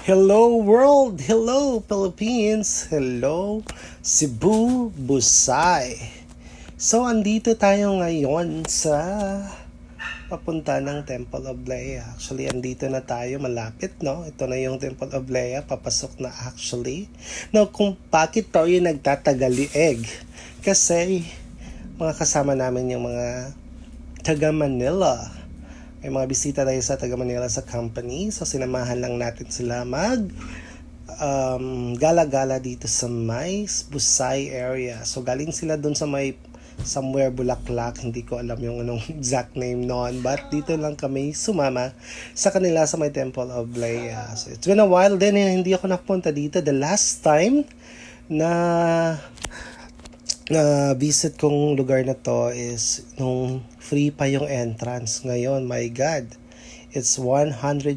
Hello world! Hello Philippines! Hello Cebu, Busay! So, andito tayo ngayon sa papunta ng Temple of Lea. Actually, andito na tayo, malapit, no? Ito na yung Temple of Lea, papasok na actually. Now, kung bakit tayo nagtatagalieg? Kasi, mga kasama namin yung mga taga Manila. May mga bisita tayo sa taga Manila sa company. So, sinamahan lang natin sila gala-gala dito sa may Busay area. So, galing sila dun sa may somewhere Bulaklak. Hindi ko alam yung anong exact name noon. But dito lang kami sumama sa kanila sa may Temple of Lea. So, it's been a while din. Hindi ako napunta dito. The last time na visit kong lugar na to is nung free pa yung entrance. Ngayon, my God, it's 150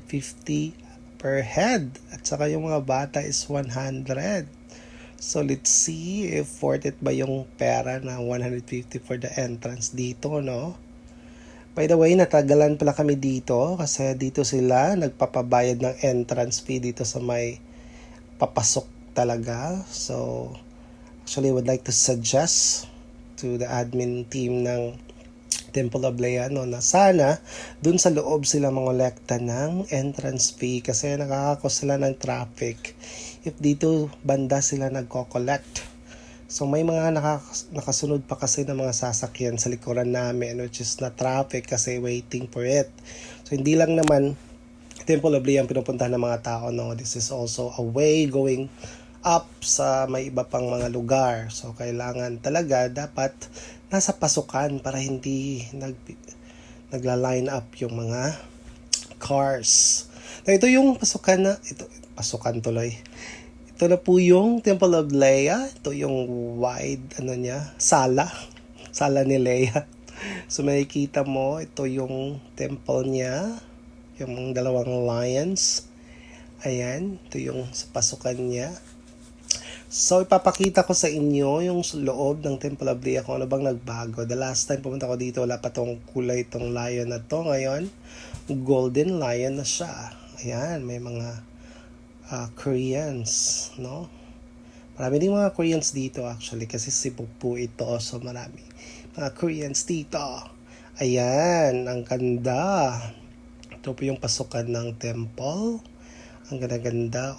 per head. At saka yung mga bata is 100. So, let's see if worth it ba yung pera na 150 for the entrance dito, no? By the way, natagalan pala kami dito kasi dito sila nagpapabayad ng entrance fee dito sa may papasok talaga. So, actually, I would like to suggest to the admin team ng Temple of Lea na sana dun sa loob sila mangolekta ng entrance fee kasi nakakakos sila ng traffic if dito banda sila nagko-collect. So may mga nakasunod pa kasi ng mga sasakyan sa likuran namin which is na traffic kasi waiting for it. So hindi lang naman Temple of Lea ang pinupuntahan ng mga tao, no? This is also a way going up sa may iba pang mga lugar. So, kailangan talaga dapat nasa pasukan para hindi nagla-line up yung mga cars. Na ito yung pasukan tuloy. Ito na po yung Temple of Lea. Ito yung wide, sala ni Lea. So, makikita mo, ito yung temple niya. Yung dalawang lions. Ayan, ito yung sa pasukan niya. So, ipapakita ko sa inyo yung loob ng Temple of Lea kung ano bang nagbago. The last time pumunta ko dito, wala pa tong kulay itong lion na to. Ngayon, golden lion na siya. Ayan, may mga Koreans, no? Marami din mga Koreans dito actually kasi Cebu po ito. So, marami mga Koreans dito. Ayan, ang ganda. Ito po yung pasukan ng temple. Ang ganda-ganda,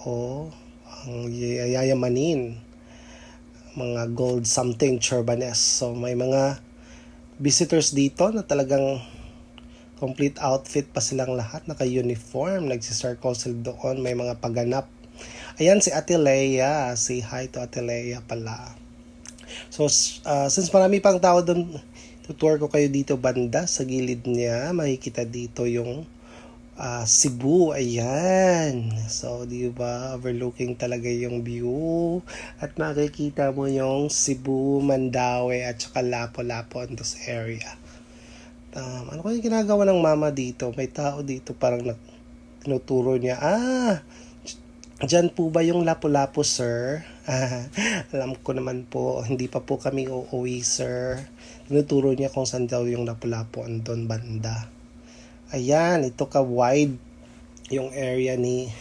ang yayamanin, mga gold something Churbanes. So may mga visitors dito na talagang complete outfit pa silang lahat, naka-uniform, nagsi-circle sila doon, may mga pagganap. Ayan si Ate Lea, say hi to Ate Lea pala. So since marami pang tao doon, tutour ko kayo dito banda sa gilid niya, makikita dito yung Cebu, ayan. So, di ba, overlooking talaga yung view. At makikita mo yung Cebu, Mandaue, at saka Lapu-Lapu in this area. Ano kaya ginagawa ng mama dito? May tao dito parang tinuturo niya. Dyan po ba yung Lapu-Lapu, sir? Alam ko naman po, hindi pa po kami uuwi, sir. Tinuturo niya kung saan daw yung Lapu-Lapu andun banda. Ayan, ito ka-wide yung area ni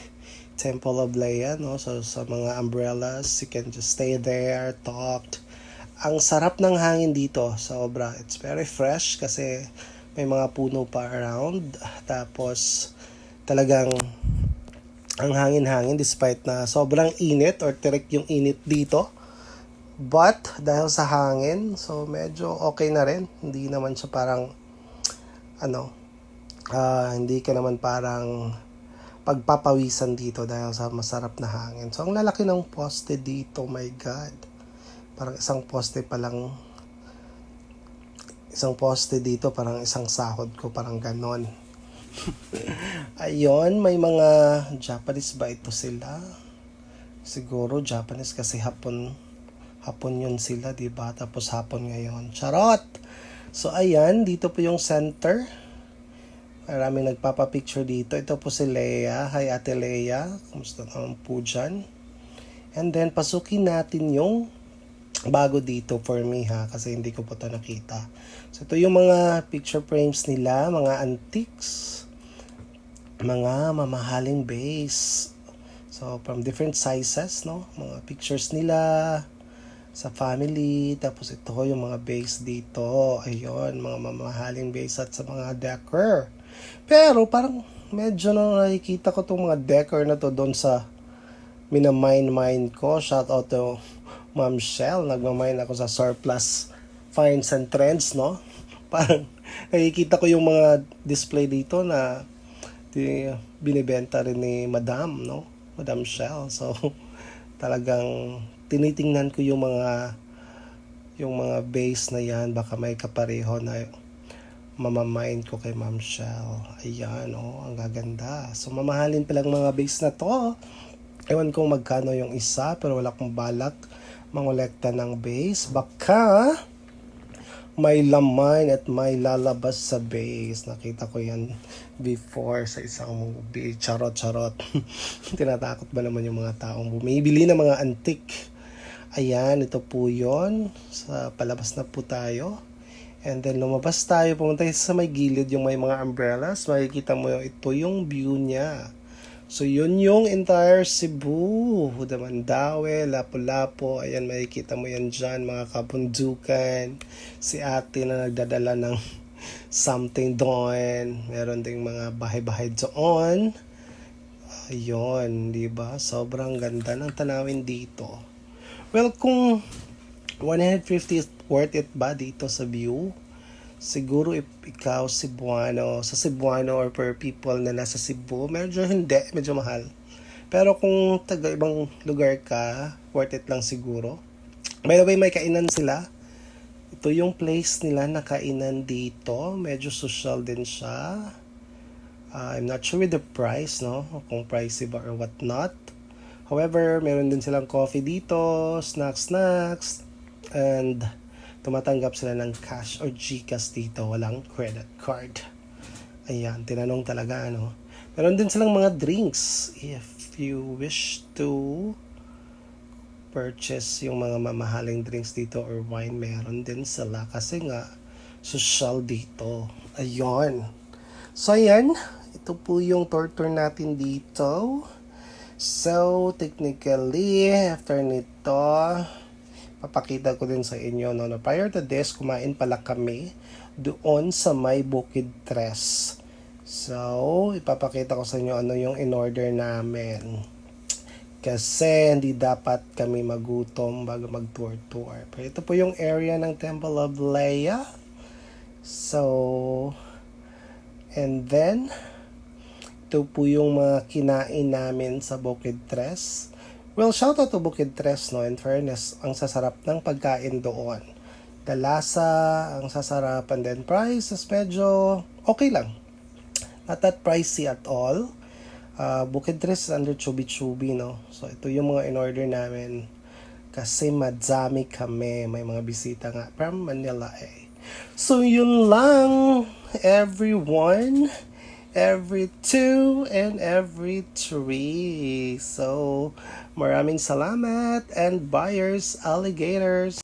Temple of Lea, no? So, sa mga umbrellas, you can just stay there, talk. Ang sarap ng hangin dito, sobra. It's very fresh kasi may mga puno pa around. Tapos, talagang ang hangin-hangin despite na sobrang init or tirik yung init dito. But, dahil sa hangin, so medyo okay na rin. Hindi naman siya parang, hindi ka naman parang pagpapawisan dito dahil sa masarap na hangin. So, ang lalaki ng poste dito, my God. Parang isang poste dito, parang isang sahod ko, parang ganon. Ayun, may mga Japanese ba ito sila? Siguro Japanese kasi hapon yun sila, diba? Tapos hapon ngayon. Charot! So, ayan, dito po yung center. Maraming nagpapapicture dito. Ito po si Lea. Hi Ate Lea. Kumusta naman po dyan? And then, pasukin natin yung bago dito for me kasi hindi ko po ito nakita. So, ito yung mga picture frames nila. Mga antiques. Mga mamahaling base. So, from different sizes, no? Mga pictures nila sa family. Tapos ito yung mga base dito. Ayun, mga mamahaling base at sa mga decor. Pero parang medyo na nakikita ko itong mga decor na to doon sa minamine ko. Shout out to Ma'am Shell. Nagmamine ako sa surplus finds and trends, no? Parang nakikita ko yung mga display dito na binibenta rin ni Madam, no? Madam Shell. So, talagang tinitingnan ko yung mga base na yan, baka may kapareho na mamamain ko kay Ma'am Shell. Ayan, oh, ang gaganda. So, mamahalin palang mga base na to. Ewan kong magkano yung isa, pero wala akong balak mangolekta ng base. Baka may laman at may lalabas sa base. Nakita ko yan before sa isang movie. Charot. Tinatakot ba naman yung mga taong bumibili ng mga antique? Ayan, ito po yun. Sa palabas na po tayo. And then lumabas tayo, pumunta sa may gilid yung may mga umbrellas. Makikita mo ito yung view niya. So yun yung entire Cebu. Mandaue, Lapu-Lapu. Ayan, makikita mo yan dyan, mga kabundukan. Si ate na nagdadala ng something doon. Meron ding mga bahay-bahay doon. Ayun, di ba? Sobrang ganda ng tanawin dito. Well, kung 150 is worth it ba dito sa view? Siguro if ikaw Cebuano, sa Cebuano or per people na nasa Cebu, medyo hindi, medyo mahal. Pero kung taga ibang lugar ka, worth it lang siguro. By the way, may kainan sila. Ito yung place nila na kainan dito. Medyo social din siya. I'm not sure with the price, no? Kung pricey ba or what not. However, meron din silang coffee dito, snacks, and tumatanggap sila ng cash or GCash dito, walang credit card. Ayan, tinanong talaga, ano. Meron din silang mga drinks if you wish to purchase yung mga mamahaling drinks dito or wine, meron din sila kasi nga social dito. Ayun. So, ayan, ito po yung tour natin dito. So, technically, after nito, papakita ko din sa inyo, no, prior to this, kumain pala kami doon sa may Bukid Tres. So, ipapakita ko sa inyo ano yung in-order namin. Kasi hindi dapat kami magutom bago mag-tour. Pero ito po yung area ng Temple of Leia. So, and then, ito po yung mga kinain namin sa Bukid Tres. Well, shout out to Bukid Tres, no? In fairness, ang sasarap ng pagkain doon. The lasa, ang sasarap, and then price is medyo okay lang. Not that pricey at all. Bukid Tres is under Chubi-Chubi, no? So, ito yung mga in-order namin. Kasi madami kami. May mga bisita nga from Manila eh. So, yun lang, everyone. Every 2 and every 3. So, maraming salamat and buyers, alligators.